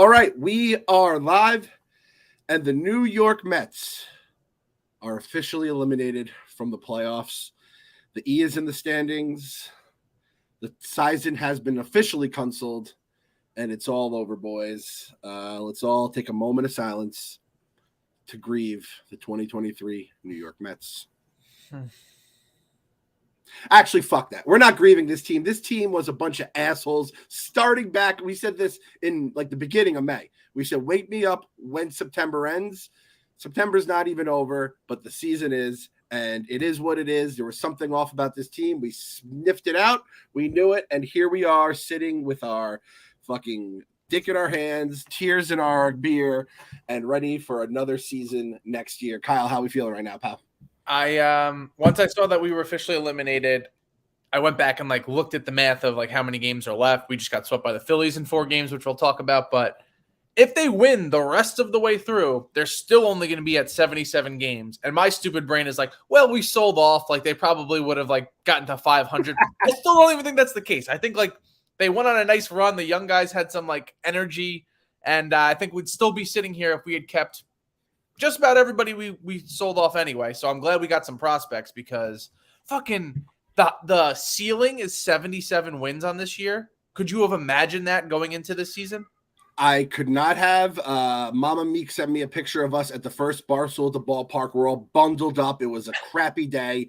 All right, we are live, and the New York Mets are officially eliminated from the playoffs. The E is in the standings. The season has been officially canceled, and it's all over, boys. Let's all take a moment of silence to grieve the 2023 New York Mets. Actually, fuck that. We're not grieving this team. This team was a bunch of assholes starting back. We said this in like the beginning of May. We said, wake me up when September ends. September's not even over, but the season is, and it is what it is. There was something off about this team. We sniffed it out. We knew it. And here we are sitting with our fucking dick in our hands, tears in our beer, and ready for another season next year. Kyle, how we feeling right now, pal? Once I saw that we were officially eliminated, I went back and looked at the math of how many games are left. We just got swept by the Phillies in 4 games, which we'll talk about. But if they win the rest of the way through, they're still only going to be at 77 games. And my stupid brain is well, we sold off. They probably would have gotten to 500. I still don't even think that's the case. I think they went on a nice run. The young guys had some energy, and I think we'd still be sitting here if we had kept just about everybody we sold off anyway. So I'm glad we got some prospects, because fucking the ceiling is 77 wins on this year. Could you have imagined that going into this season? I could not have. Mama Meek sent me a picture of us at the first Barstool at the ballpark. We're all bundled up. It was a crappy day.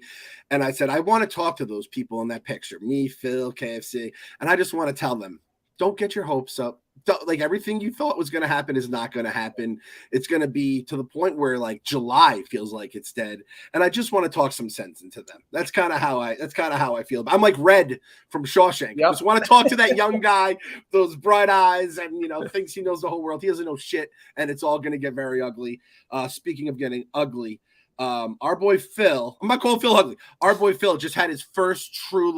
And I said, I want to talk to those people in that picture. Me, Phil, KFC. And I just want to tell them, don't get your hopes up. Everything you thought was going to happen is not going to happen. It's going to be to the point where July feels like it's dead. And I just want to talk some sense into them. That's kind of how I feel. I'm like Red from Shawshank. Yep. I just want to talk to that young guy, those bright eyes, and thinks he knows the whole world. He doesn't know shit, and it's all going to get very ugly. Speaking of getting ugly, our boy Phil, I'm not calling Phil ugly. Our boy Phil just had his first true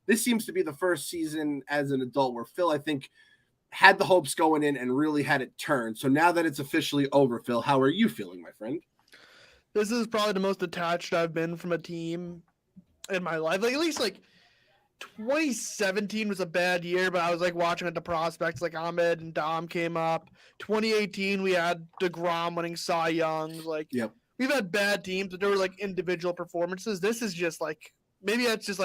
this seems to be the first season as an adult where Phil, I think, had the hopes going in and really had it turned. So now that it's officially over, Phil, how are you feeling, my friend? This is probably the most attached I've been from a team in my life. At least 2017 was a bad year, but I was watching at the prospects, Ahmed and Dom came up. 2018 we had DeGrom winning Cy Youngs. Yep. We've had bad teams, but there were individual performances. This is just maybe it's just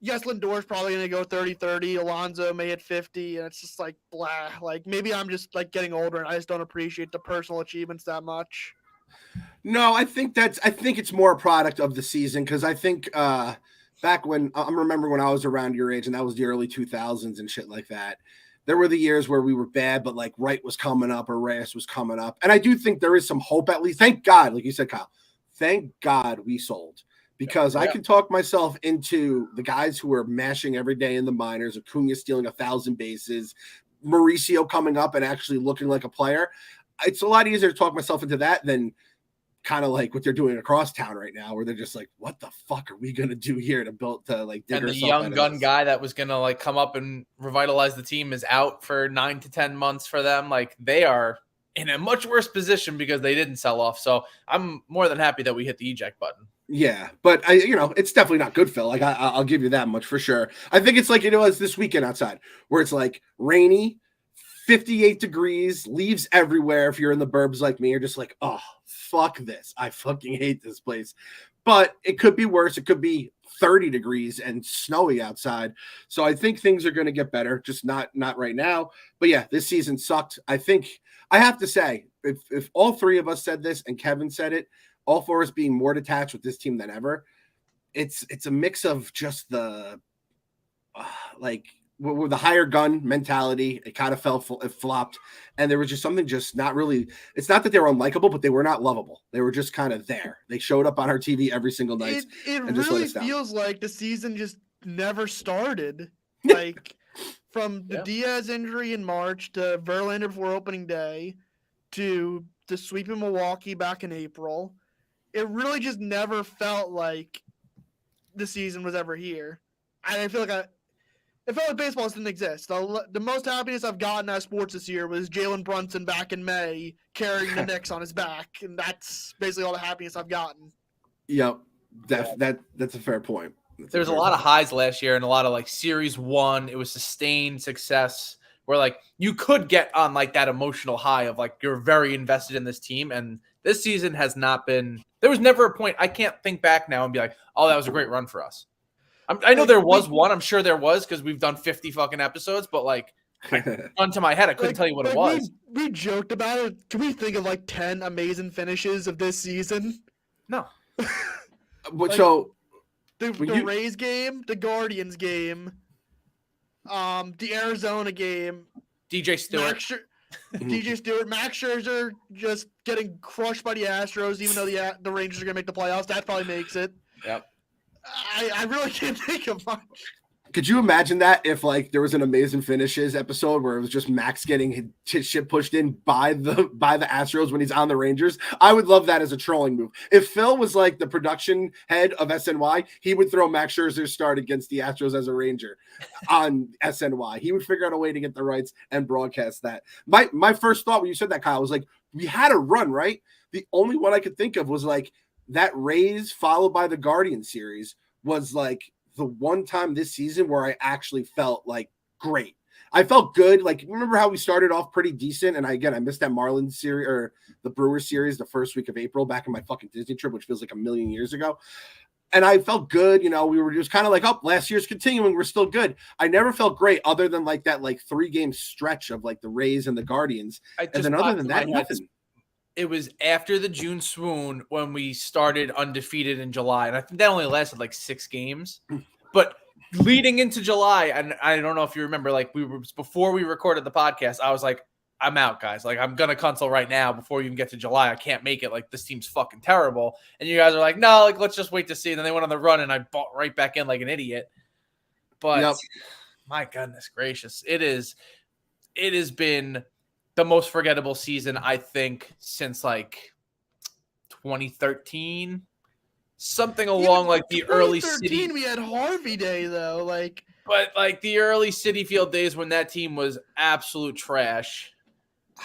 yes, Lindor's probably going to go 30-30. Alonso may hit 50, and it's just blah. Maybe I'm just getting older, and I just don't appreciate the personal achievements that much. No, I think it's more a product of the season, because I think back when I'm remembering when I was around your age, and that was the early 2000s and shit like that. There were the years where we were bad, but Wright was coming up or Reyes was coming up, and I do think there is some hope at least. Thank God, like you said, Kyle. Thank God we sold. Because I can talk myself into the guys who are mashing every day in the minors, Acuna stealing 1,000 bases, Mauricio coming up and actually looking like a player. It's a lot easier to talk myself into that than kind of what they're doing across town right now, where they're just what the fuck are we going to do here to build to dig and the ourselves young out of gun this? guy that was going to come up and revitalize the team is out for 9 to 10 months for them. They are in a much worse position because they didn't sell off. So I'm more than happy that we hit the eject button. Yeah, but it's definitely not good, Phil. I'll give you that much for sure. I think it's it's this weekend outside where it's rainy, 58 degrees, leaves everywhere. If you're in the burbs like me, you're just oh, fuck this. I fucking hate this place. But it could be worse. It could be 30 degrees and snowy outside. So I think things are going to get better, just not right now. But yeah, this season sucked. I think I have to say, if all 3 of us said this and Kevin said it, all 4 of us being more detached with this team than ever, it's a mix of just the with the higher gun mentality. It kind of it flopped, and there was just something just not really. It's not that they were unlikable, but they were not lovable. They were just kind of there. They showed up on our TV every single night. It and really feels like the season just never started. From the Diaz injury in March to Verlander before opening day to the sweep in Milwaukee back in April. It really just never felt like the season was ever here. I feel it felt like baseball didn't exist. The most happiness I've gotten out of sports this year was Jalen Brunson back in May carrying the Knicks on his back, and that's basically all the happiness I've gotten. Yep, that's a fair point. There's a lot of highs last year and a lot of Series 1. It was sustained success where like you could get on like that emotional high of like you're very invested in this team. And this season has not been. There was never a point I can't think back now and be like, oh, that was a great run for us. I know there was one. I'm sure there was because we've done 50 fucking episodes, but like gun to my head, I couldn't tell you what it was. We joked about it. Can we think of like 10 amazing finishes of this season? No. But so the Rays game, the Guardians game, the Arizona game, DJ Stewart, Max Scherzer just getting crushed by the Astros, even though the Rangers are gonna make the playoffs. That probably makes it. Yep. I really can't think of much. Could you imagine that if like there was an amazing finishes episode where it was just Max getting his shit pushed in by the Astros when he's on the Rangers? I would love that as a trolling move. If Phil was like the production head of SNY, he would throw Max Scherzer's start against the Astros as a Ranger on SNY. He would figure out a way to get the rights and broadcast that. My first thought when you said that, Kyle, was like, we had a run, right? The only one I could think of was like that Rays followed by the Guardian series was like the one time this season where I actually felt like great. I felt good. Like, remember how we started off pretty decent? And I missed that Marlins series or the Brewers series the first week of April back in my fucking Disney trip, which feels like a million years ago. And I felt good. You know, we were just kind of like, oh, last year's continuing. We're still good. I never felt great other than like that, like 3-game stretch of like the Rays and the Guardians. And then other than that, nothing. It was after the June swoon when we started undefeated in July. And I think that only lasted like 6 games. But leading into July, and I don't know if you remember, like before we recorded the podcast, I was like, I'm out, guys. Like, I'm going to cancel right now before you even get to July. I can't make it. Like, this team's fucking terrible. And you guys are like, no, like, let's just wait to see. And then they went on the run, and I bought right back in like an idiot. But my goodness gracious, it has been the most forgettable season, I think, since like 2013, something along like the early City. We had Harvey Day though, but like the early City Field days when that team was absolute trash.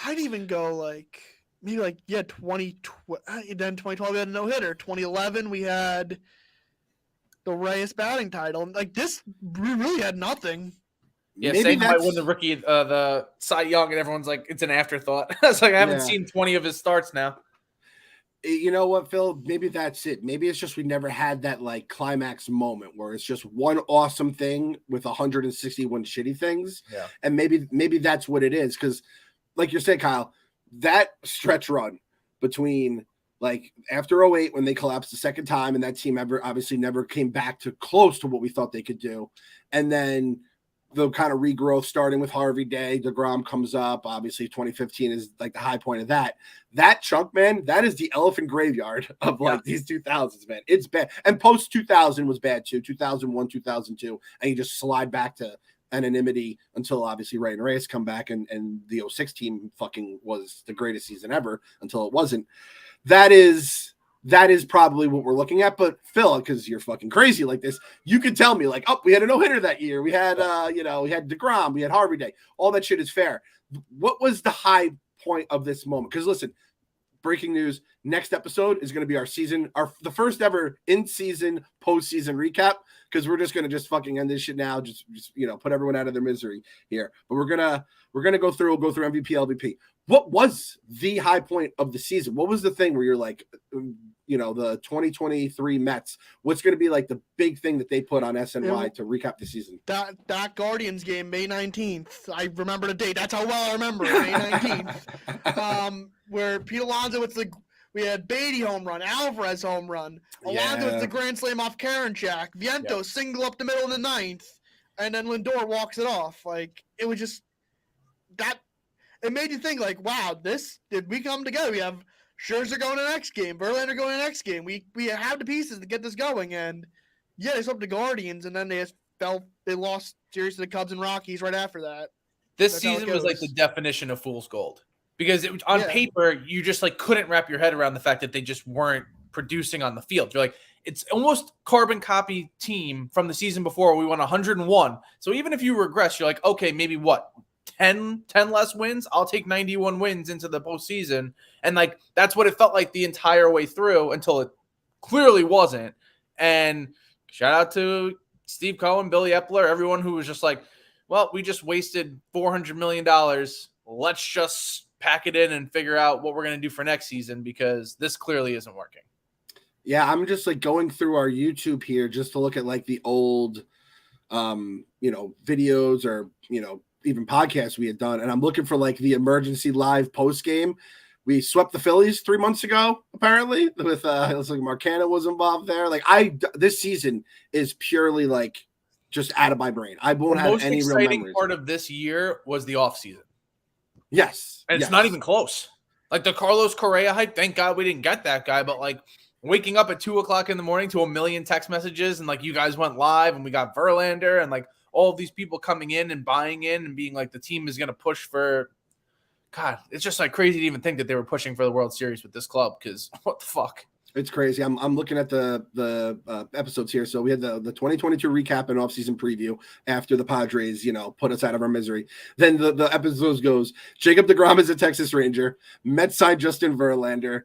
I'd even go like maybe like 2012. Then 2012 we had a no hitter. 2011 we had the Reyes batting title. Like this, we really had nothing. Yeah, Maybe might win the rookie, the Cy Young, and everyone's like, it's an afterthought. It's like I haven't seen 20 of his starts now. You know what, Phil? Maybe that's it. Maybe it's just we never had that like climax moment where it's just one awesome thing with 161 shitty things. Yeah. And maybe that's what it is. Because, like you said, Kyle, that stretch run between like after 2008 when they collapsed the second time and that team obviously never came back to close to what we thought they could do, and then the kind of regrowth starting with Harvey Day, DeGrom comes up. Obviously, 2015 is like the high point of that. That chunk, man, that is the elephant graveyard of like these 2000s, man. It's bad. And post 2000 was bad too. 2001, 2002, and you just slide back to anonymity until obviously Ray and Reyes come back, and the 06 team fucking was the greatest season ever until it wasn't. That is probably what we're looking at. But Phil, because you're fucking crazy like this, you could tell me like, oh, we had a no-hitter that year. We had, we had DeGrom, we had Harvey Day. All that shit is fair. What was the high point of this moment? Because listen, breaking news, next episode is going to be the first ever in-season, postseason recap, because we're just going to just fucking end this shit now. Just put everyone out of their misery here. But we're going to go through MVP, LVP. What was the high point of the season? What was the thing where you're like, the 2023 Mets, what's going to be like the big thing that they put on SNY to recap the season? That Guardians game, May 19th. I remember the date. That's how well I remember it, May 19th. Where Pete Alonso we had Beatty home run, Alvarez home run. Alonso with the grand slam off Karinchak. Vientos single up the middle in the 9th. And then Lindor walks it off. Like, it was just that. It made you think, like, wow, did we come together? We have Scherzer going to the next game, Verlander going to the next game. We have the pieces to get this going. And, they swept the Guardians, and then they lost series to the Cubs and Rockies right after that. This season was, like, the definition of fool's gold. Because on paper, you just, like, couldn't wrap your head around the fact that they just weren't producing on the field. You're like, it's almost carbon copy team from the season before. We won 101. So even if you regress, you're like, okay, maybe what? 10 less wins, I'll take 91 wins into the postseason. And like that's what it felt like the entire way through until it clearly wasn't. And shout out to Steve Cohen, Billy Epler, everyone who was just like, well, we just wasted $400 million. Let's just pack it in and figure out what we're going to do for next season because this clearly isn't working. Yeah, I'm just like going through our YouTube here just to look at like the old, videos or, even podcasts we had done. And I'm looking for like the emergency live post game. We swept the Phillies 3 months ago, apparently, with it looks like Marcano was involved there. Like this season is purely like just out of my brain. I won't have any real memories. The most exciting part of this year was the offseason. Yes. And it's not even close. Like the Carlos Correa hype, thank God we didn't get that guy, but like waking up at 2:00 in the morning to a million text messages and like you guys went live and we got Verlander and like all of these people coming in and buying in and being like the team is going to push for God. It's just like crazy to even think that they were pushing for the World Series with this club because what the fuck? It's crazy. I'm looking at the episodes here. So we had the 2022 recap and offseason preview after the Padres, put us out of our misery. Then the episodes goes Jacob deGrom is a Texas Ranger, Mets signed Justin Verlander,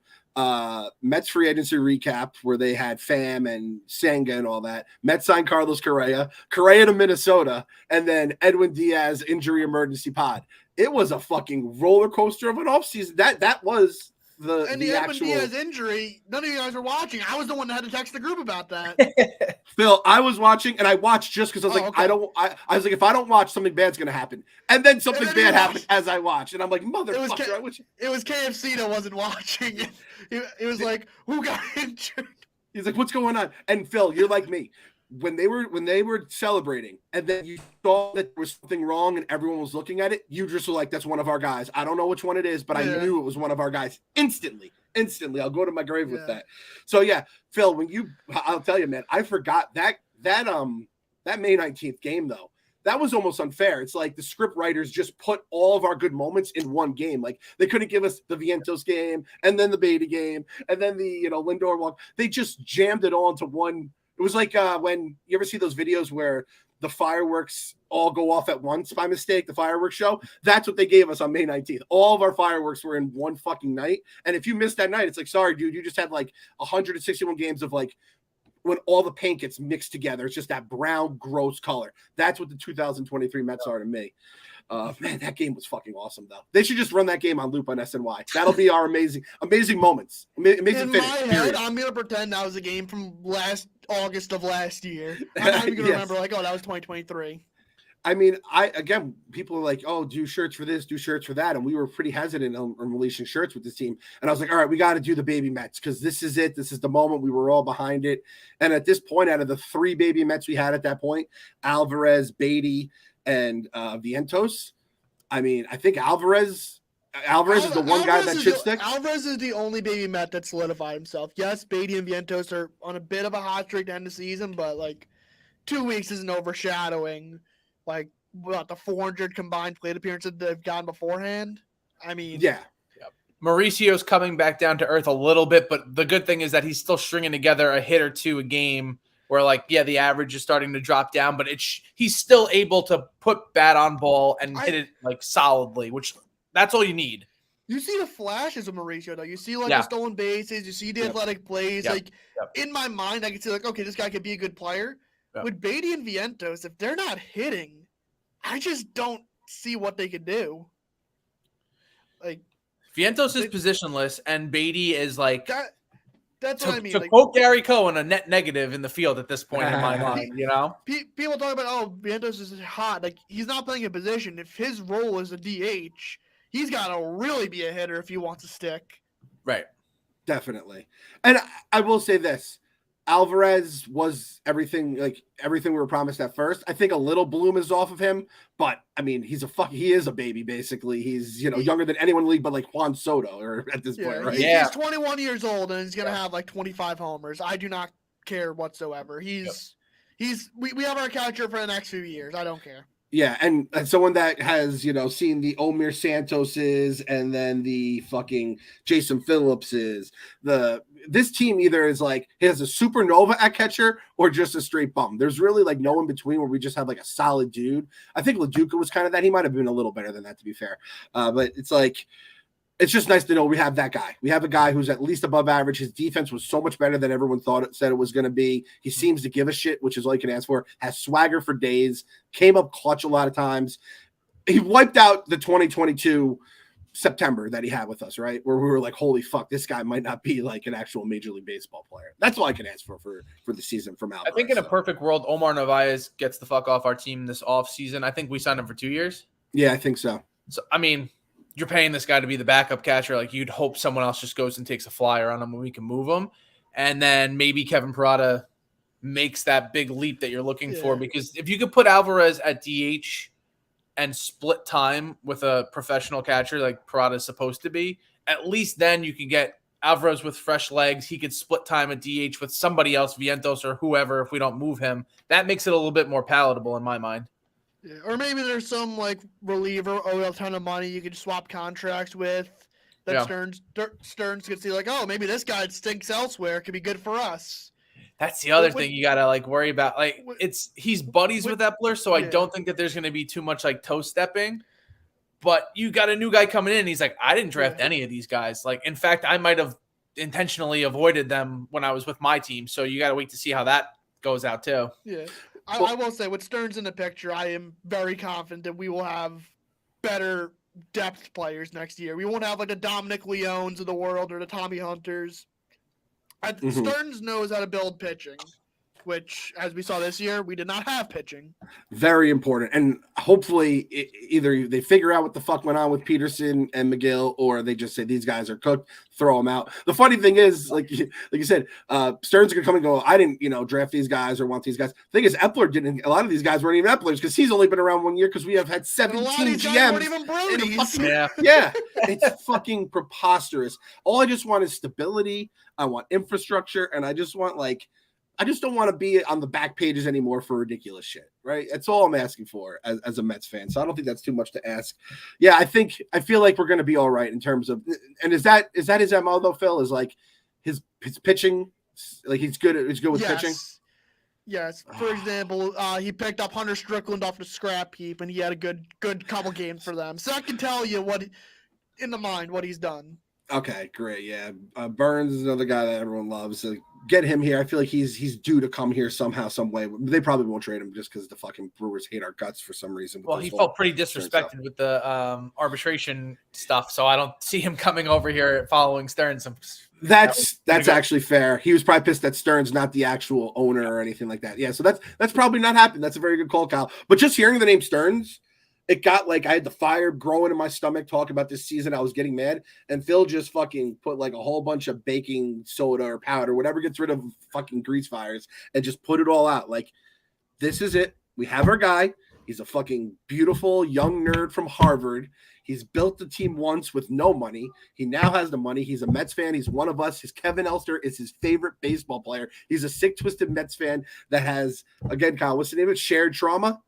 Mets free agency recap where they had Pham and Senga and all that. Mets signed Carlos Correa to Minnesota, and then Edwin Diaz injury emergency pod. It was a fucking roller coaster of an offseason. That was the Edwin Diaz injury. None of you guys were watching. I was the one that had to text the group about that. Phil, I was watching, and I watched just because I was okay. I was like, if I don't watch, something bad's gonna happen, and then something bad happened as I watched, and I'm like, motherfucker! It was KFC that wasn't watching. It was like, who got injured? He's like, what's going on? And Phil, you're like me. When they were celebrating, and then you saw that there was something wrong, and everyone was looking at it, you just were like, "That's one of our guys." I don't know which one it is, but I knew it was one of our guys instantly. I'll go to my grave with that. So yeah, Phil, I'll tell you, man, I forgot that May 19th game though. That was almost unfair. It's like the script writers just put all of our good moments in one game. Like they couldn't give us the Vientos game, and then the Beatty game, and then the Lindor walk. They just jammed it all into one. It was like when you ever see those videos where the fireworks all go off at once by mistake, the fireworks show. That's what they gave us on May 19th. All of our fireworks were in one fucking night. And if you missed that night, it's like, sorry, dude, you just had like 161 games of like when all the paint gets mixed together. It's just that brown, gross color. That's what the 2023 Mets are to me. Man, that game was fucking awesome, though. They should just run that game on loop on SNY. That'll be our amazing moments. Amazing in finish. My head, I'm going to pretend that was a game from August of last year. I'm not even going to remember, like, oh, that was 2023. I mean, people are like, oh, do shirts for this, do shirts for that. And we were pretty hesitant on releasing shirts with this team. And I was like, all right, we got to do the baby Mets because this is it. This is the moment. We were all behind it. And at this point, out of the 3 baby Mets we had at that point, Alvarez, Beatty, and Vientos. I mean, I think Alvarez is the one guy that should stick. Alvarez is the only baby Met that solidified himself. Yes, Beatty and Vientos are on a bit of a hot streak to end the season, but like 2 weeks isn't overshadowing like the 400 combined plate appearances they've gotten beforehand. I mean, yeah. Mauricio's coming back down to earth a little bit, but the good thing is that he's still stringing together a hit or two a game. Where like, yeah, the average is starting to drop down, but he's still able to put bat on ball and hit it like solidly, which that's all you need. You see the flashes of Mauricio though. You see like the stolen bases, you see the athletic plays. Like in my mind, I can see like, okay, this guy could be a good player. With Beatty and Vientos, if they're not hitting, I just don't see what they could do. Like Vientos is positionless, and Beatty is like That's what I mean. To quote Gary Cohen, a net negative in the field at this point in my mind, People talk about, Vientos is hot. Like, he's not playing a position. If his role is a DH, he's got to really be a hitter if he wants to stick. Right. Definitely. And I will say this. Alvarez was everything we were promised at first. I think a little bloom is off of him, but I mean, he is a baby basically. He's younger than anyone in the league, but like Juan Soto or at this point, right? He's 21 years old and he's gonna have like 25 homers. I do not care whatsoever. We have our catcher for the next few years. I don't care. Yeah, and someone that has, seen the Omir Santoses and then the fucking Jason Phillipses. This team either is like, he has a supernova at catcher or just a straight bum. There's really like no in between where we just have like a solid dude. I think LaDuca was kind of that. He might have been a little better than that, to be fair. But it's like, it's just nice to know we have that guy. We have a guy who's at least above average. His defense was so much better than everyone said it was going to be. He seems to give a shit, which is all you can ask for. Has swagger for days. Came up clutch a lot of times. He wiped out the 2022 September that he had with us, right? Where we were like, holy fuck, this guy might not be like an actual Major League Baseball player. That's all I can ask for the season from Alvarez. I think in a perfect world, Omar Narvaez gets the fuck off our team this off season. I think we signed him for 2 years. Yeah, I think so. So, I mean, you're paying this guy to be the backup catcher. Like, you'd hope someone else just goes and takes a flyer on him when we can move him. And then maybe Kevin Parada makes that big leap that you're looking for. Because if you could put Alvarez at DH and split time with a professional catcher like Parada is supposed to be, at least then you can get Alvarez with fresh legs. He could split time at DH with somebody else, Vientos or whoever, if we don't move him. That makes it a little bit more palatable in my mind. Yeah, or maybe there's some like reliever owe a ton of money you could swap contracts with. That Stearns could see like, oh, maybe this guy stinks elsewhere. It could be good for us. That's the other thing you gotta like worry about. Like he's buddies with Epler, so I don't think that there's gonna be too much like toe stepping. But you got a new guy coming in. And he's like, I didn't draft any of these guys. Like, in fact, I might have intentionally avoided them when I was with my team. So you got to wait to see how that goes out too. Yeah. I will say, with Stearns in the picture, I am very confident that we will have better depth players next year. We won't have like the Dominic Leones of the world or the Tommy Hunters. Stearns knows how to build pitching, which, as we saw this year, we did not have pitching. Very important. And hopefully either they figure out what the fuck went on with Peterson and McGill, or they just say these guys are cooked, throw them out. The funny thing is, like you said, Stearns could come and go, I didn't, draft these guys or want these guys. The thing is, Epler didn't. A lot of these guys weren't even Eplers because he's only been around 1 year because we have had 17 GMs. Weren't even Brodies. Yeah, it's fucking preposterous. All I just want is stability. I want infrastructure, and I just want I just don't want to be on the back pages anymore for ridiculous shit, right? That's all I'm asking for as a Mets fan. So I don't think that's too much to ask. Yeah, I feel like we're going to be all right in terms of, and is that his MO though, Phil? Is like his pitching, like he's good with pitching? Yes. For example, he picked up Hunter Strickland off the scrap heap, and he had a good couple games for them. So I can tell you what he's done. Okay, great. Yeah, Burns is another guy that everyone loves. So get him here. I feel like he's due to come here somehow, some way. They probably won't trade him just because the fucking Brewers hate our guts for some reason. Well, he felt pretty disrespected with the arbitration stuff, so I don't see him coming over here following Stearns. That's actually fair. He was probably pissed that Stearns not the actual owner or anything like that. Yeah, so that's probably not happened. That's a very good call, Kyle. But just hearing the name Stearns, it got I had the fire growing in my stomach talking about this season. I was getting mad, and Phil just fucking put a whole bunch of baking soda or powder, whatever gets rid of fucking grease fires, and just put it all out. This is it. We have our guy. He's a fucking beautiful young nerd from Harvard. He's built the team once with no money. He now has the money. He's a Mets fan. He's one of us. His Kevin Elster is his favorite baseball player. He's a sick, twisted Mets fan that has, again, Kyle, what's the name of it? Shared trauma.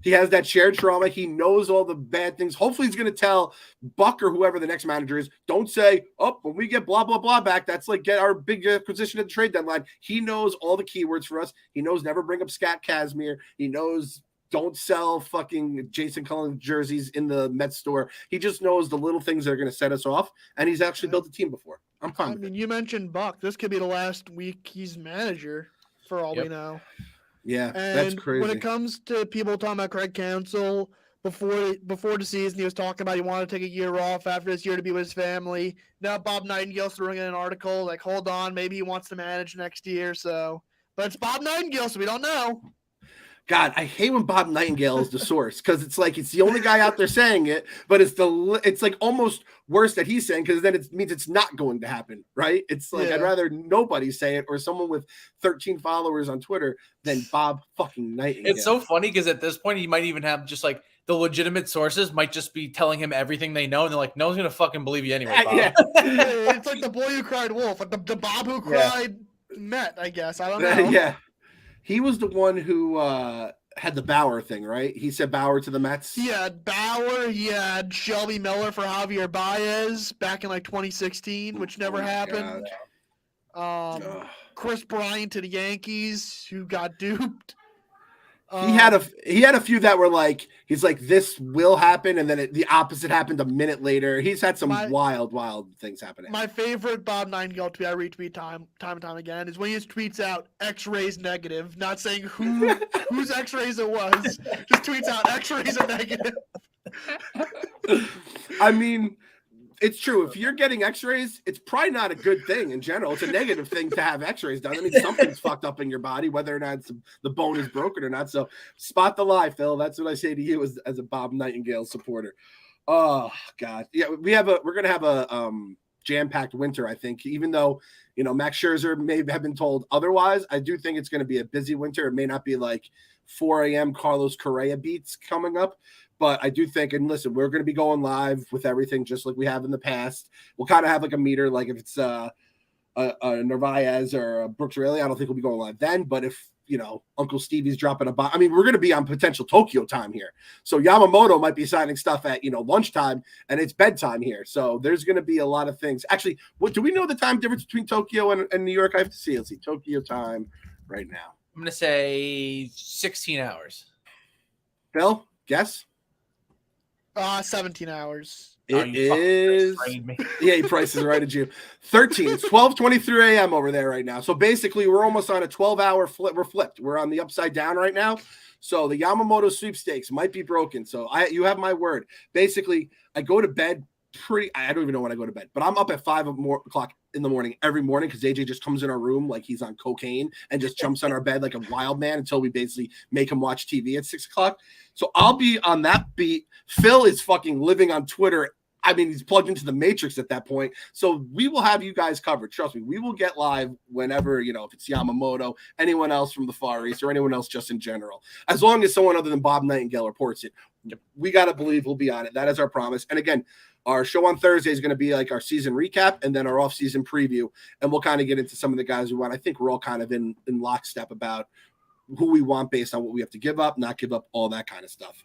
He has that shared trauma. He knows all the bad things. Hopefully he's going to tell Buck or whoever the next manager is, don't say, when we get blah, blah, blah back, that's get our big acquisition at the trade deadline. He knows all the keywords for us. He knows never bring up Scat Kazmir. He knows don't sell fucking Jason Cullen jerseys in the Mets store. He just knows the little things that are going to set us off, and he's actually built a team before. I'm fine with it. You mentioned Buck. This could be the last week he's manager for all we know. Yeah, and that's crazy. When it comes to people talking about Craig Counsell, before the season, he was talking about he wanted to take a year off after this year to be with his family. Now Bob Nightingale's throwing in an article hold on, maybe he wants to manage next year. So, but it's Bob Nightingale, so we don't know. God, I hate when Bob Nightingale is the source because it's it's the only guy out there saying it, but it's almost worse that he's saying because then it means it's not going to happen, right? It's I'd rather nobody say it or someone with 13 followers on Twitter than Bob fucking Nightingale. It's so funny because at this point he might even have just the legitimate sources might just be telling him everything they know, and they're no one's gonna fucking believe you anyway, Bob. Yeah. It's like the boy who cried wolf, the Bob who cried Met, I guess. I don't know. Yeah. He was the one who had the Bauer thing, right? He said Bauer to the Mets. He had Bauer. He had Shelby Miller for Javier Baez back in 2016, which never happened. Chris Bryant to the Yankees, who got duped. He had a few that were like, he's like, this will happen, and then the opposite happened a minute later. He's had some wild things happening. My favorite Bob Nightingale tweet I retweet time and time again is when he just tweets out X-rays negative, not saying whose X-rays it was, just tweets out X-rays are negative. I mean, it's true. If you're getting X-rays, it's probably not a good thing in general. It's a negative thing to have X-rays done. I mean, something's fucked up in your body, whether or not the bone is broken or not. So spot the lie, Phil. That's what I say to you as a Bob Nightingale supporter. Oh God, yeah. We're gonna have a jam-packed winter. I think, even though Max Scherzer may have been told otherwise, I do think it's going to be a busy winter. It may not be like 4 a.m. Carlos Correa beats coming up. But I do think, and listen, we're going to be going live with everything just like we have in the past. We'll kind of have like a meter, like if it's a Narvaez or a Brooks Raley, I don't think we'll be going live then. But if, Uncle Stevie's dropping a bomb, I mean, we're going to be on potential Tokyo time here. So Yamamoto might be signing stuff at, lunchtime, and it's bedtime here. So there's going to be a lot of things. Actually, do we know the time difference between Tokyo and New York? I have to see. Let's see. Tokyo time right now. I'm going to say 16 hours. Phil, guess? 17 hours. It is. Yeah, he prices right at you. 13. It's 12:23 a.m. over there right now. So basically, we're almost on a 12-hour flip. We're flipped. We're on the upside down right now. So the Yamamoto sweepstakes might be broken. So you have my word. Basically, I go to bed I don't even know when I go to bed, but I'm up at 5 o'clock in the morning every morning because AJ just comes in our room like he's on cocaine and just jumps on our bed like a wild man until we basically make him watch TV at 6 o'clock. So I'll be on that beat. Phil is fucking living on Twitter. I mean, he's plugged into the Matrix at that point. So we will have you guys covered. Trust me, we will get live whenever, if it's Yamamoto, anyone else from the Far East, or anyone else just in general. As long as someone other than Bob Nightingale reports it, we got to believe we'll be on it. That is our promise. And again, our show on Thursday is going to be like our season recap and then our off-season preview. And we'll kind of get into some of the guys we want. I think we're all kind of in lockstep about who we want based on what we have to give up, not give up, all that kind of stuff.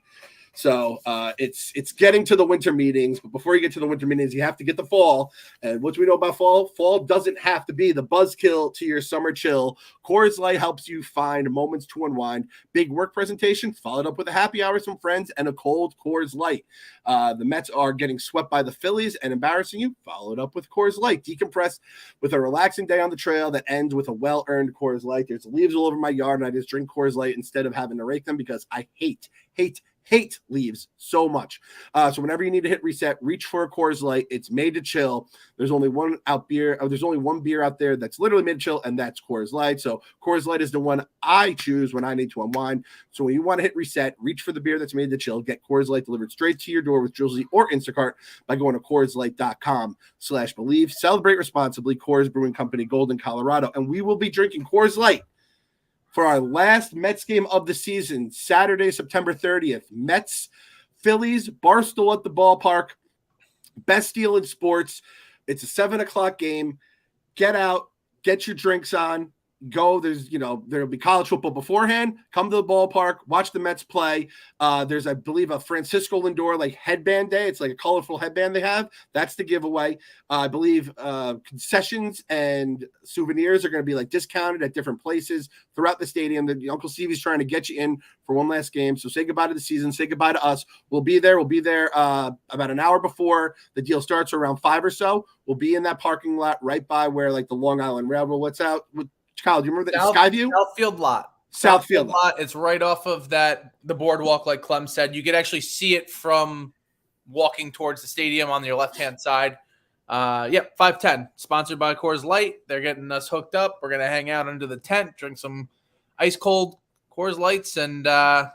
So it's getting to the winter meetings, but before you get to the winter meetings, you have to get the fall. And what do we know about fall? Fall doesn't have to be the buzzkill to your summer chill. Coors Light helps you find moments to unwind. Big work presentation followed up with a happy hour with some friends and a cold Coors Light. The Mets are getting swept by the Phillies and embarrassing you. Followed up with Coors Light. Decompress with a relaxing day on the trail that ends with a well-earned Coors Light. There's leaves all over my yard, and I just drink Coors Light instead of having to rake them because I hate leaves so much. So whenever you need to hit reset, reach for a Coors Light. It's made to chill. There's only one beer out there that's literally made to chill, and that's Coors Light. So Coors Light is the one I choose when I need to unwind. So when you want to hit reset, reach for the beer that's made to chill. Get Coors Light delivered straight to your door with Drizzly or Instacart by going to CoorsLight.com/believe. Celebrate responsibly. Coors Brewing Company, Golden, Colorado. And we will be drinking Coors Light for our last Mets game of the season, Saturday, September 30th. Mets, Phillies, Barstool at the ballpark. Best deal in sports. It's a 7 o'clock game. Get out, get your drinks on, go. There'll be college football beforehand. Come to the ballpark, watch the Mets play. There's, I believe, a Francisco Lindor headband day. It's like a colorful headband they have. That's the giveaway. I believe concessions and souvenirs are going to be discounted at different places throughout the stadium. Uncle Stevie's trying to get you in for one last game. So say goodbye to the season. Say goodbye to us. We'll be there. about an hour before the deal starts, or around 5 or so. We'll be in that parking lot right by where the Long Island Railroad lets out. Kyle, do you remember that Skyview? Southfield lot. Southfield lot. It's right off of the boardwalk, like Clem said. You could actually see it from walking towards the stadium on your left-hand side. 510, sponsored by Coors Light. They're getting us hooked up. We're going to hang out under the tent, drink some ice-cold Coors Lights, and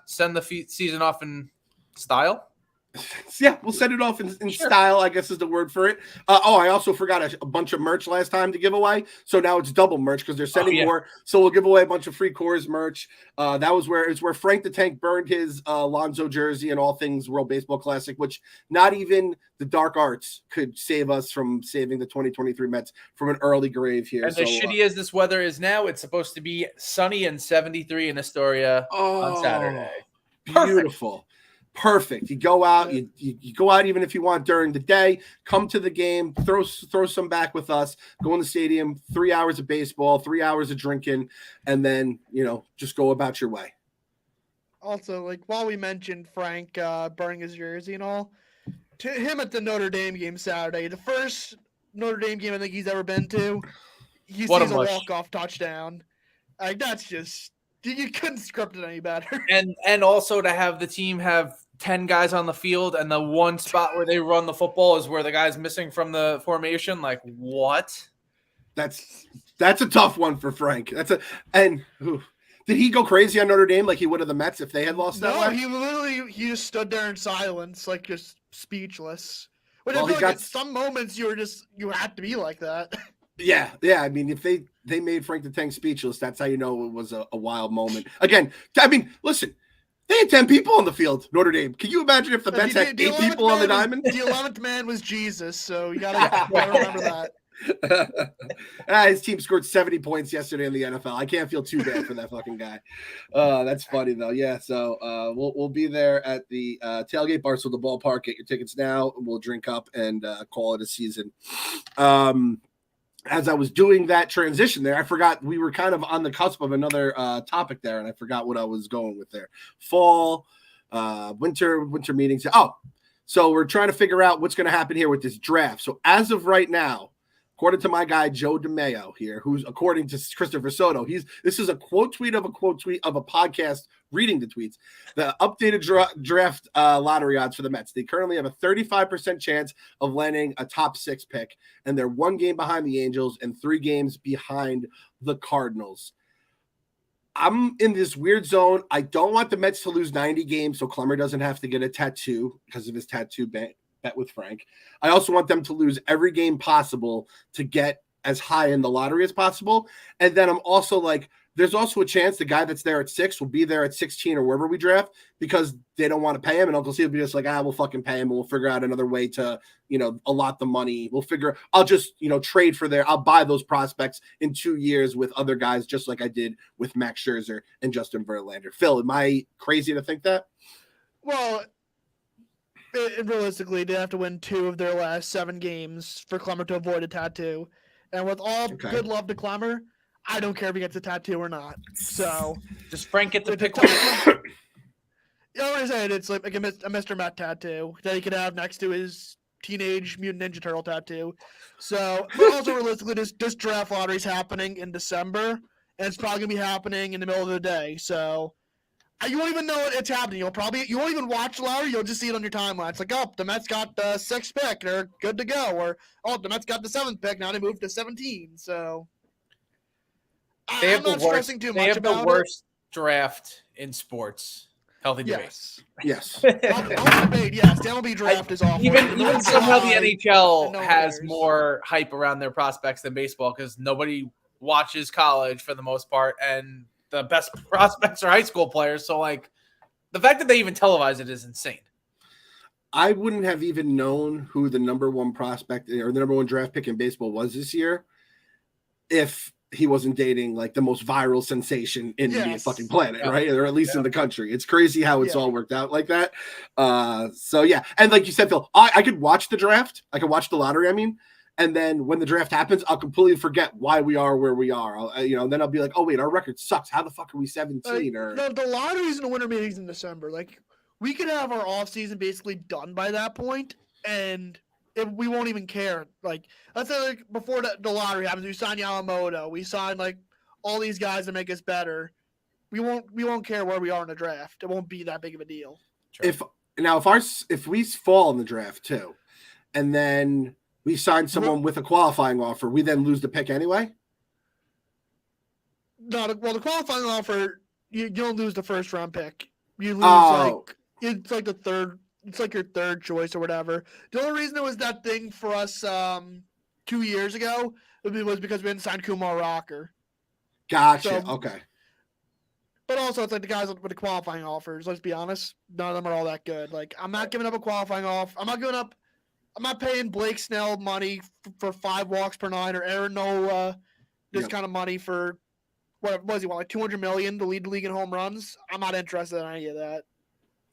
send the season off in style. Yeah, we'll send it off in style, I guess is the word for it. I also forgot a bunch of merch last time to give away. So now it's double merch because they're sending more. So we'll give away a bunch of free Coors merch. That was where Frank the Tank burned his Lonzo jersey and all things World Baseball Classic, which not even the dark arts could save us from saving the 2023 Mets from an early grave here. And as shitty as this weather is now, it's supposed to be sunny and 73 in Astoria on Saturday. Beautiful. Perfect. You go out, you go out even if you want during the day, come to the game, throw some back with us, go in the stadium, 3 hours of baseball, 3 hours of drinking, and then, just go about your way. Also, like while we mentioned Frank burning his jersey and all, to him at the Notre Dame game Saturday, the first Notre Dame game I think he's ever been to, he What a sees a mush. walk-off touchdown. Like that's just you couldn't script it any better. And also to have the team have 10 guys on the field and the one spot where they run the football is where the guy's missing from the formation. Like what? That's a tough one for Frank. Did he go crazy on Notre Dame like he would have the Mets if they had lost that way? He just stood there in silence, like just speechless. But Well, I feel like at some moments you had to be like that. Yeah. I mean, if they made Frank the Tank speechless, that's how you know it was a wild moment. Again, I mean, listen, they had 10 people on the field, Notre Dame. Can you imagine if the Mets had 8 people on the diamond? The 11th man was Jesus, so you gotta remember that. His team scored 70 points yesterday in the NFL. I can't feel too bad for that fucking guy. That's funny though. Yeah, so we'll be there at the tailgate Barstool, the ballpark. Get your tickets now, and we'll drink up and call it a season. As I was doing that transition there, I forgot we were kind of on the cusp of another topic there, and I forgot what I was going with there. Fall, winter meetings. Oh, so we're trying to figure out what's going to happen here with this draft. So as of right now, according to my guy Joe DeMeo here, who's according to Christopher Soto, this is a quote tweet of a podcast reading the tweets. The updated draft lottery odds for the Mets. They currently have a 35% chance of landing a top 6 pick, and they're 1 game behind the Angels and 3 games behind the Cardinals. I'm in this weird zone. I don't want the Mets to lose 90 games so Clemmer doesn't have to get a tattoo because of his tattoo bet with Frank. I also want them to lose every game possible to get as high in the lottery as possible. And then I'm also like, there's also a chance the guy that's there at 6 will be there at 16 or wherever we draft because they don't want to pay him. And Uncle Stevie will be just like, we'll fucking pay him and we'll figure out another way to, allot the money. I'll just, trade for I'll buy those prospects in 2 years with other guys, just like I did with Max Scherzer and Justin Verlander. Phil, am I crazy to think that? Well, realistically, they have to win 2 of their last 7 games for Clemmer to avoid a tattoo. And with all good love to Clemmer, I don't care if he gets a tattoo or not. So, does Frank get to pick one? I said it's like a Mr. Met tattoo that he could have next to his Teenage Mutant Ninja Turtle tattoo. So, but also realistically, this draft lottery is happening in December, and it's probably gonna be happening in the middle of the day. So, you won't even know it's happening. You won't even watch the lottery. You'll just see it on your timeline. It's like, oh, the Mets got the 6th pick. They're good to go. Or, oh, the Mets got the 7th pick. Now they moved to 17. So, I'm not stressing too much about it. They have the worst draft in sports. Healthy debate. Yes. Healthy debate, yes. The MLB draft is awful. Even somehow the NHL has more hype around their prospects than baseball because nobody watches college for the most part, and the best prospects are high school players. So, like, the fact that they even televise it is insane. I wouldn't have even known who the number 1 prospect or the number 1 draft pick in baseball was this year if he wasn't dating like the most viral sensation in the fucking planet, right? Or at least in the country. It's crazy how it's all worked out like that. So yeah. And like you said, Phil, I could watch the draft. I could watch the lottery. I mean, and then when the draft happens, I'll completely forget why we are where we are. Then I'll be like, oh wait, our record sucks. How the fuck are we 17? The lotteries and the winter meetings in December. Like we could have our off season basically done by that point, and we won't even care. Like let's say like before the lottery happens, we sign Yamamoto, we sign like all these guys to make us better. We won't care where we are in the draft. It won't be that big of a deal. Sure. If we fall in the draft too, and then we sign someone with a qualifying offer, we then lose the pick anyway? No, the qualifying offer, you don't lose the first round pick. You lose it's like the third. It's like your third choice or whatever. The only reason it was that thing for us 2 years ago was because we didn't sign Kumar Rocker. Gotcha. Okay. But also, it's like the guys with the qualifying offers. Let's be honest, none of them are all that good. Like I'm not giving up a qualifying offer. I'm not paying Blake Snell money for 5 walks per 9 or Aaron Nola kind of money for what does he want, like $200 million to lead the league in home runs. I'm not interested in any of that.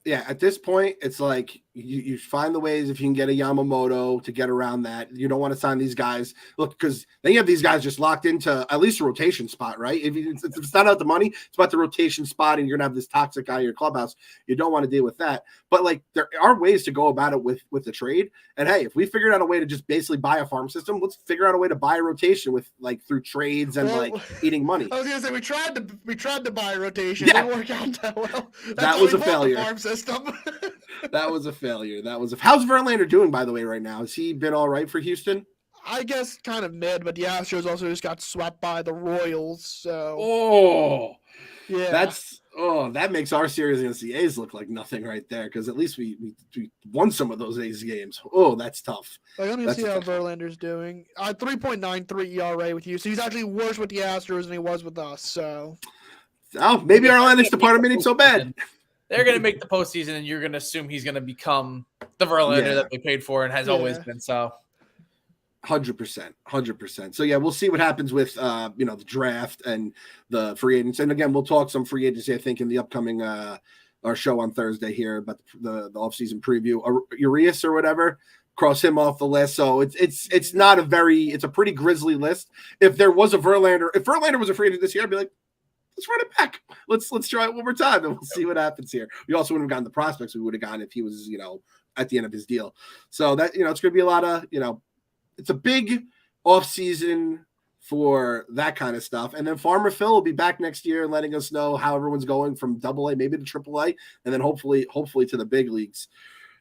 Yeah, at this point, it's like you find the ways if you can get a Yamamoto to get around that. You don't want to sign these guys. Look, because then you have these guys just locked into at least a rotation spot, right? If it's not out the money, it's about the rotation spot, and you're going to have this toxic guy in your clubhouse. You don't want to deal with that. But, like, there are ways to go about it with the trade. And, hey, if we figured out a way to just basically buy a farm system, let's figure out a way to buy a rotation with, like, through trades and, eating money. I was going to say, we tried to buy a rotation. Yeah. It didn't work out that well. That was a failure. Farm system. That was a failure. How's Verlander doing, by the way, right now? Has he been all right for Houston? I guess kind of mid, but the Astros also just got swept by the Royals. So, yeah, that makes our series against the A's look like nothing right there. Because at least we won some of those A's games. Oh, that's tough. Let me see how Verlander's doing. 3.93 ERA with you. So he's actually worse with the Astros than he was with us. So, maybe our analytics department ain't so bad. They're going to make the postseason, and you're going to assume he's going to become the Verlander that they paid for and has always been. So, 100%. So yeah, we'll see what happens with the draft and the free agents. And again, we'll talk some free agency, I think, in the upcoming our show on Thursday here about the offseason preview. Urias or whatever, cross him off the list. So it's not it's a pretty grisly list. If Verlander was a free agent this year, I'd be like, let's run it back. Let's try it one more time, and we'll see what happens here. We also wouldn't have gotten the prospects we would have gotten if he was, at the end of his deal. So that, it's going to be a lot of, it's a big off season for that kind of stuff. And then Farmer Phil will be back next year letting us know how everyone's going from AA, maybe to AAA, and then hopefully to the big leagues.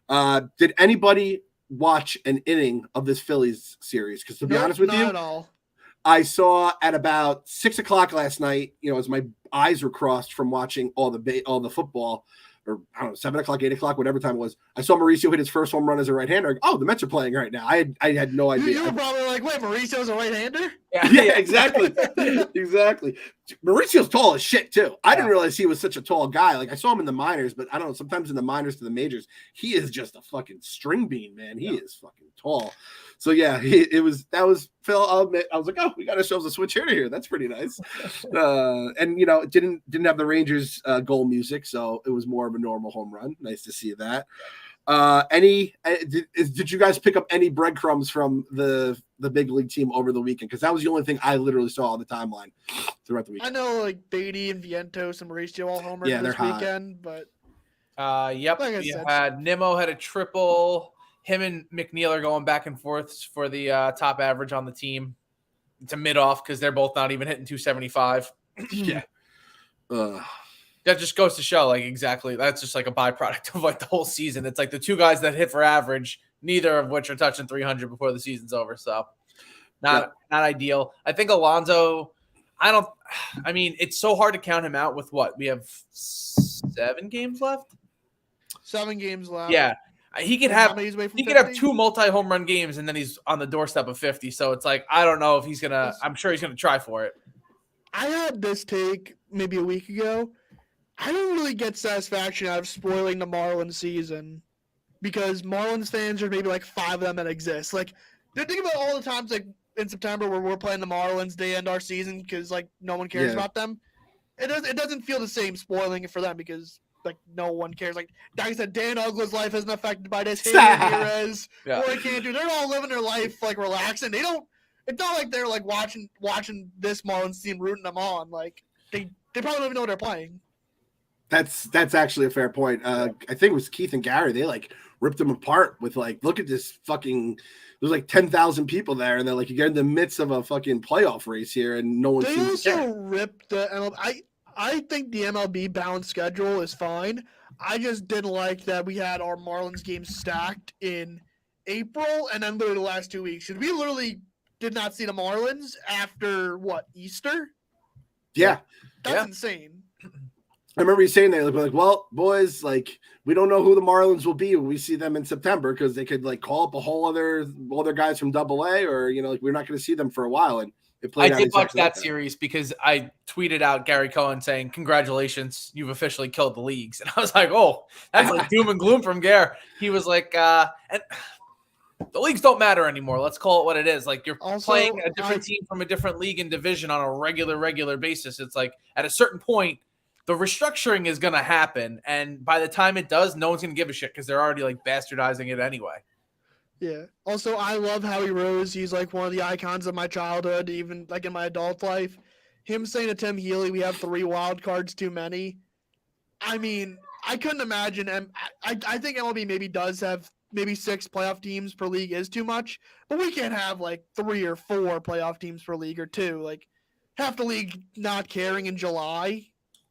Did anybody watch an inning of this Phillies series? Because to be honest with you, not at all. I saw at about 6:00 last night, as my eyes were crossed from watching all the football, or I don't know, 7:00, 8:00, whatever time it was. I saw Mauricio hit his first home run as a right-hander. Oh, the Mets are playing right now. I had no idea. You were probably like, wait, Mauricio's a right-hander? Yeah, exactly. Exactly. Mauricio's tall as shit, too. I didn't realize he was such a tall guy. Like, I saw him in the minors, but I don't know, sometimes in the minors to the majors, he is just a fucking string bean, man. He is fucking tall. So, yeah, that was Phil. I'll admit, I was like, oh, we got ourselves a switch hitter here. That's pretty nice. And, it didn't have the Rangers goal music, so it was more of a normal home run. Nice to see that. Did you guys pick up any breadcrumbs from the big league team over the weekend? Because that was the only thing I literally saw on the timeline throughout the weekend. I know, like, Beatty and Vientos and Mauricio all homered this weekend, but yep, like had Nimmo had a triple. Him and McNeil are going back and forth for the top average on the team. It's a mid-off because they're both not even hitting 275. Yeah. That just goes to show, like, exactly. That's just like a byproduct of like the whole season. It's like the two guys that hit for average, neither of which are touching 300 before the season's over. So not ideal. I think Alonso, it's so hard to count him out with what? We have 7 games left? 7 games left. Yeah. He could have 2 multi-home run games, and then he's on the doorstep of 50. So it's like, I don't know if he's going to – I'm sure he's going to try for it. I had this take maybe a week ago. I don't really get satisfaction out of spoiling the Marlins season because Marlins fans are maybe like 5 of them that exist. Like, think about all the times like in September where we're playing the Marlins, they end our season because like no one cares about them. It doesn't feel the same spoiling for them because like no one cares. Like I said, Dan Uggla's life isn't affected by this. Ramirez, Roy Cantu, they're all living their life like relaxing. They don't. It's not like they're like watching this Marlins team rooting them on. Like they probably don't even know what they're playing. That's actually a fair point. I think it was Keith and Gary. They like ripped them apart with like, look at this fucking. There's like 10,000 people there, and they're like, you're in the midst of a fucking playoff race here, and no one. They also ripped the MLB. I think the MLB balanced schedule is fine. I just didn't like that we had our Marlins games stacked in April and then literally the last 2 weeks. We literally did not see the Marlins after Easter? Yeah. That's insane. I remember you saying that, like, well, boys, like, we don't know who the Marlins will be when we see them in September because they could, like, call up a whole other guys from AA or, like, we're not going to see them for a while. And it played out. I did watch that series because I tweeted out Gary Cohen saying, congratulations, you've officially killed the leagues. And I was like, oh, that's like doom and gloom from Gary. He was like, and the leagues don't matter anymore. Let's call it what it is. Like, you're also playing a different team from a different league and division on a regular basis. It's like, at a certain point, the restructuring is going to happen. And by the time it does, no one's going to give a shit because they're already like bastardizing it anyway. Yeah. Also, I love Howie Rose. He's like one of the icons of my childhood, even like in my adult life. Him saying to Tim Healy, we have 3 wild cards too many. I mean, I couldn't imagine. And I think MLB maybe does have maybe 6 playoff teams per league is too much, but we can't have like 3 or 4 playoff teams per league or 2. Like half the league not caring in July.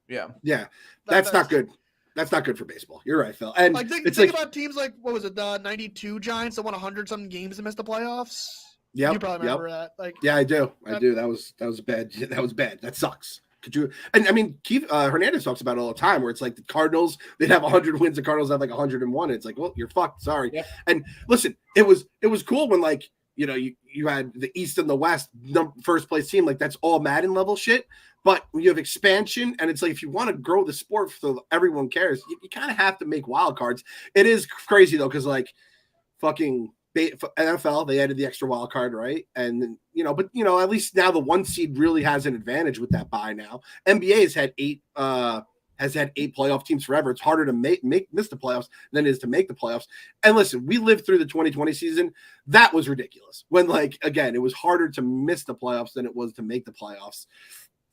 Yeah. Yeah. That's not good. That's not good for baseball. You're right, Phil. And like think about teams like, what was it, the 92 Giants that won 100-something games and missed the playoffs? Yeah, you probably remember that. Like, yeah, I do. That was bad. That was bad. That sucks. Could you? And I mean, Keith Hernandez talks about it all the time, where it's like the Cardinals, they'd have 100 wins, the Cardinals have like 101. It's like, well, you're fucked. Sorry. Yep. And listen, it was cool when like you had the East and the West first place team, like that's all Madden level shit. But when you have expansion, and it's like if you want to grow the sport so everyone cares, you kind of have to make wild cards. It is crazy though, because like fucking NFL, they added the extra wild card, right? And but at least now the 1 seed really has an advantage with that bye now. NBA has had 8 playoff teams forever. It's harder to miss the playoffs than it is to make the playoffs. And listen, we lived through the 2020 season. That was ridiculous. When like again, it was harder to miss the playoffs than it was to make the playoffs.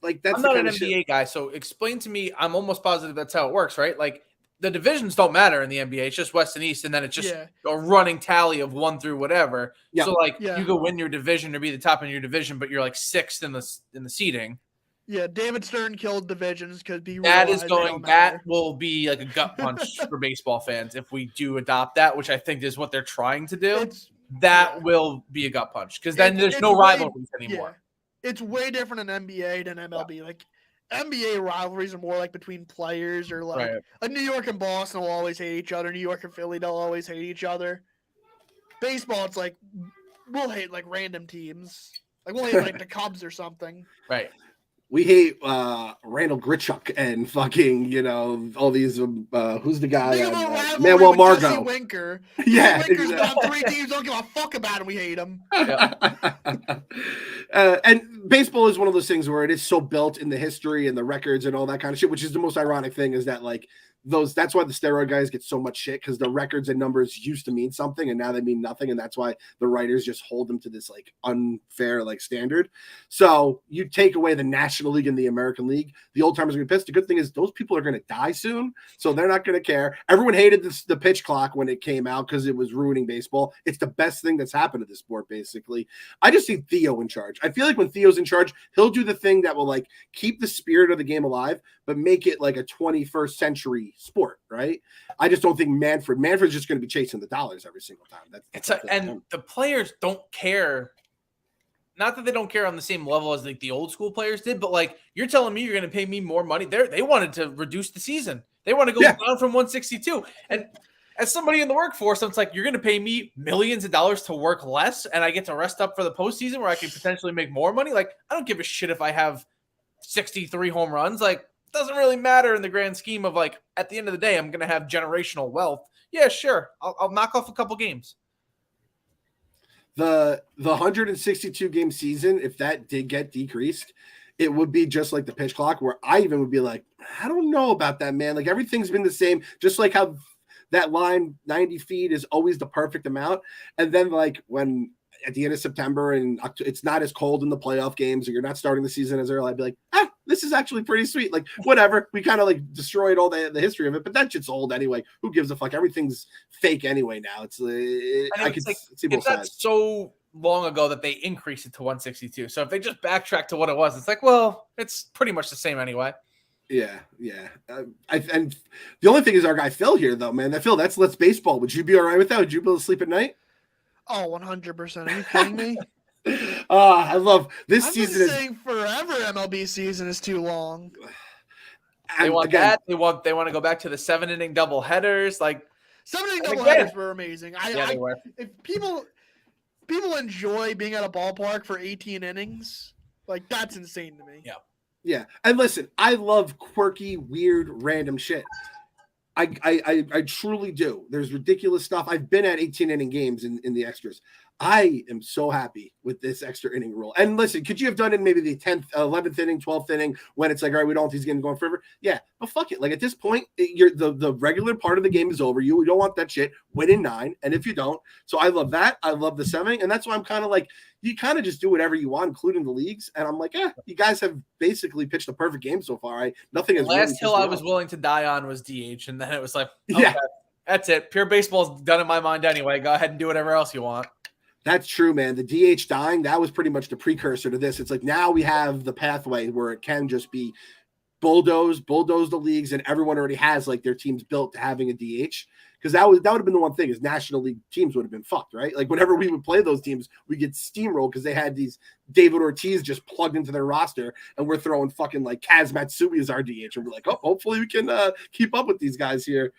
Like that's I'm not an NBA guy, so explain to me. I'm almost positive that's how it works, right? Like the divisions don't matter in the NBA. It's just West and East, and then it's just a running tally of 1 through whatever. Yeah. So like you go win your division or be the top in your division, but you're like 6th in the seeding. Yeah, David Stern killed divisions because that will be like a gut punch for baseball fans if we do adopt that, which I think is what they're trying to do. Will be a gut punch because then there's no rivalries anymore. Yeah. It's way different in NBA than MLB. Yeah. Like NBA rivalries are more like between players or like New York and Boston will always hate each other. New York and Philly, they'll always hate each other. Baseball, it's like we'll hate like random teams. Like we'll hate like the Cubs or something. Right. We hate Randall Grichuk and fucking, all these, who's the guy? Manuel Margot. Jesse Winker. Yeah. Winker's been on 3 teams, don't give a fuck about him. We hate him. And baseball is one of those things where it is so built in the history and the records and all that kind of shit, which is the most ironic thing is that like that's why the steroid guys get so much shit because the records and numbers used to mean something and now they mean nothing. And that's why the writers just hold them to this like unfair like standard. So you take away the National League and the American League, the old timers are going to be pissed. The good thing is those people are going to die soon. So they're not going to care. Everyone hated the pitch clock when it came out because it was ruining baseball. It's the best thing that's happened to the sport, basically. I just see Theo in charge. I feel like when Theo's in charge, he'll do the thing that will like keep the spirit of the game alive, but make it like a 21st century sport, right? I just don't think Manfred's just going to be chasing the dollars every single time. And the players don't care. Not that they don't care on the same level as like the old school players did, but like you're telling me you're going to pay me more money. They wanted to reduce the season. They want to go down from 162. And as somebody in the workforce, it's like you're going to pay me millions of dollars to work less, and I get to rest up for the postseason where I can potentially make more money. Like I don't give a shit if I have 63 home runs. Like doesn't really matter in the grand scheme of like at the end of the day, I'm going to have generational wealth. Yeah, sure. I'll knock off a couple games. The 162 game season, if that did get decreased, it would be just like the pitch clock where I even would be like, I don't know about that, man. Like everything's been the same, just like how that line 90 feet is always the perfect amount. And then like when at the end of September and it's not as cold in the playoff games or you're not starting the season as early, I'd be like, this is actually pretty sweet. Like whatever. We kind of like destroyed all the history of it, but that shit's old anyway. Who gives a fuck? Everything's fake anyway now. I could see both sides. That's so long ago that they increased it to 162. So if they just backtrack to what it was, it's like, well, it's pretty much the same anyway. Yeah. And the only thing is our guy Phil here, though, man. Phil, that's Let's Baseball. Would you be all right with that? Would you be able to sleep at night? Oh, 100%. Are you kidding me? I love this season. I've been saying forever MLB season is too long. They want that. They want to go back to the 7-inning double headers. Like 7-inning double headers were amazing. They were. If people enjoy being at a ballpark for 18 innings, like that's insane to me. Yeah. And listen, I love quirky, weird, random shit. I truly do. There's ridiculous stuff. I've been at 18 inning games in the extras. I am so happy with this extra inning rule. And listen, could you have done it in maybe the 10th, 11th inning, 12th inning when it's like, all right, we don't want these games going forever? Yeah, but fuck it. Like at this point, the regular part of the game is over. You don't want that shit. Win in 9. And if you don't, so I love that. I love the 7th. And that's why I'm kind of like, you kind of just do whatever you want, including the leagues. And I'm like, you guys have basically pitched a perfect game so far. Nothing has last hill I was willing to die on was DH. And then it was like, okay, yeah, that's it. Pure baseball's done in my mind anyway. Go ahead and do whatever else you want. That's true, man. The DH dying, that was pretty much the precursor to this. It's like now we have the pathway where it can just be bulldoze the leagues, and everyone already has like their teams built to having a DH. Because that would have been the one thing is National League teams would have been fucked, right? Like whenever we would play those teams, we get steamrolled because they had these David Ortiz just plugged into their roster, and we're throwing fucking like Kaz Matsui as our DH, and we're like, oh, hopefully we can keep up with these guys here.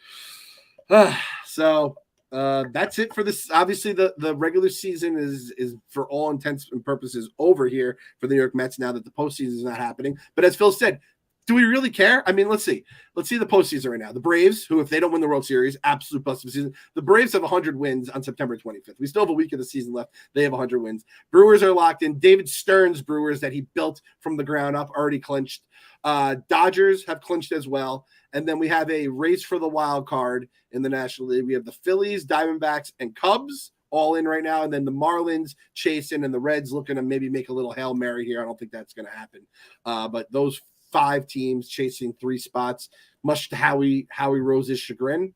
So. That's it for this. Obviously, the regular season is for all intents and purposes over here for the New York Mets now that the postseason is not happening. But as Phil said, do we really care? I mean, let's see the postseason right now. The Braves, who if they don't win the World Series, absolute bust of the season. The Braves have 100 wins on September 25th. We still have a week of the season left. They have 100 wins. Brewers are locked in. David Stern's Brewers that he built from the ground up already clinched. Dodgers have clinched as well. And then we have a race for the wild card in the National League. We have the Phillies, Diamondbacks, and Cubs all in right now. And then the Marlins chasing and the Reds looking to maybe make a little Hail Mary here. I don't think that's going to happen. But those 5 teams chasing 3 spots, much to Howie Rose's chagrin.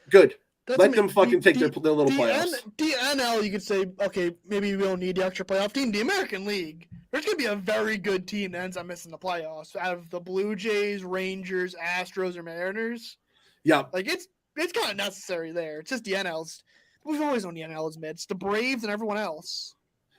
Good. Let them fucking take their little playoffs. The NL, you could say, okay, maybe we don't need the extra playoff team. The American League, there's going to be a very good team that ends up missing the playoffs out of the Blue Jays, Rangers, Astros, or Mariners. Yeah. Like, it's kind of necessary there. It's just the NL's. We've always known the NL's mid. It's the Braves and everyone else.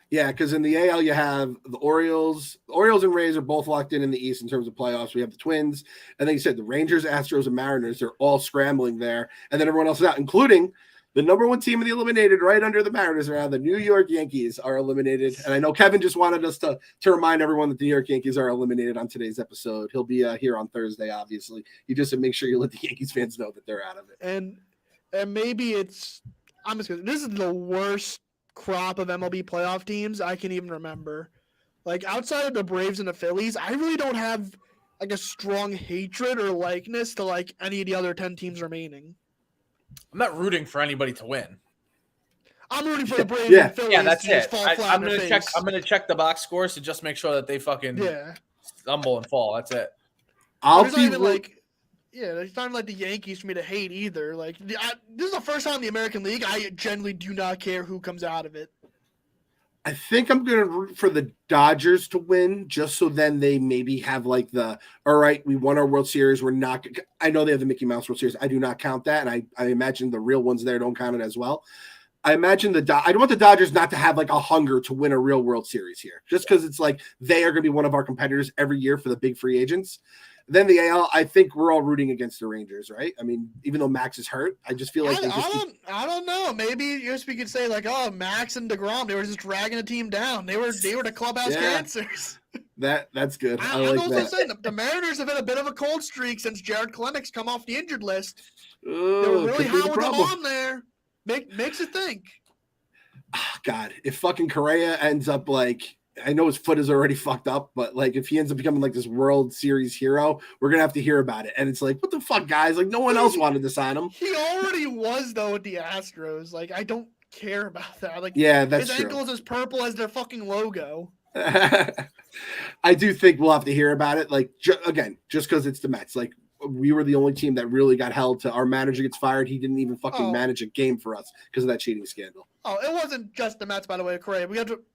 Yeah, because in the AL you have the Orioles. The Orioles and Rays are both locked in the East in terms of playoffs. We have the Twins. And then you said the Rangers, Astros, and Mariners are all scrambling there. And then everyone else is out, including the number 1 team in the eliminated right under the Mariners around. The New York Yankees are eliminated. And I know Kevin just wanted us to remind everyone that the New York Yankees are eliminated on today's episode. He'll be here on Thursday, obviously. You just to make sure you let the Yankees fans know that they're out of it. And maybe it's – I'm just going to – this is the worst crop of MLB playoff teams I can even remember. Like outside of the Braves and the Phillies, I really don't have like a strong hatred or likeness to like any of the other 10 teams remaining. I'm not rooting for anybody to win. I'm rooting for the Braves and Phillies. Yeah, that's to just it. fall flat I'm gonna check the box scores to just make sure that they fucking stumble and fall. That's it. It's not even like the Yankees for me to hate either. Like this is the first time in the American League I generally do not care who comes out of it. I think I'm going to root for the Dodgers to win just so then they maybe have like all right, we won our World Series. We're not – I know they have the Mickey Mouse World Series. I do not count that, and I imagine the real ones there don't count it as well. I imagine I want the Dodgers not to have like a hunger to win a real World Series here just because it's like they are going to be one of our competitors every year for the big free agents. Then the AL, I think we're all rooting against the Rangers, right? I mean, even though Max is hurt, I just feel like I don't know. Maybe we could say like, oh, Max and DeGrom, they were just dragging a team down. They were the clubhouse cancers. That's good. I like also that. Saying the Mariners have had a bit of a cold streak since Jared Clemens come off the injured list. They were really hot with them on there. Makes you think. Oh, God, if fucking Correa ends up like. I know his foot is already fucked up, but like if he ends up becoming like this World Series hero, we're gonna have to hear about it. And it's like, what the fuck, guys? Like no one else wanted to sign him. He already was though with the Astros. Like I don't care about that. Like that's his ankle is as purple as their fucking logo. I do think we'll have to hear about it. Like again, just because it's the Mets. Like we were the only team that really got held to. Our manager gets fired. He didn't even fucking manage a game for us because of that cheating scandal. Oh, it wasn't just the Mets, by the way, Correa.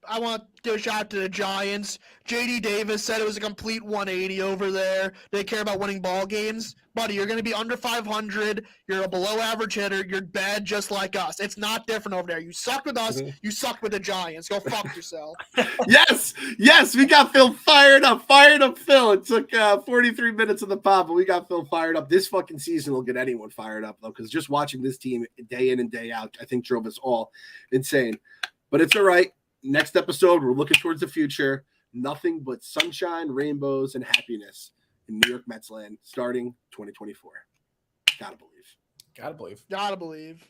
I want to give a shout out to the Giants. J.D. Davis said it was a complete 180 over there. They care about winning ball games. Buddy, you're going to be under 500. You're a below-average hitter. You're bad just like us. It's not different over there. You sucked with us. You sucked with the Giants. Go fuck yourself. Yes, we got Phil fired up. Fired up, Phil. It took 43 minutes of the pod, but we got Phil fired up. This fucking season will get anyone fired up, though, because just watching this team day in and day out, I think drove us all insane. But it's all right. Next episode, we're looking towards the future. Nothing but sunshine, rainbows, and happiness in New York Mets land starting 2024. Gotta believe. Gotta believe. Gotta believe.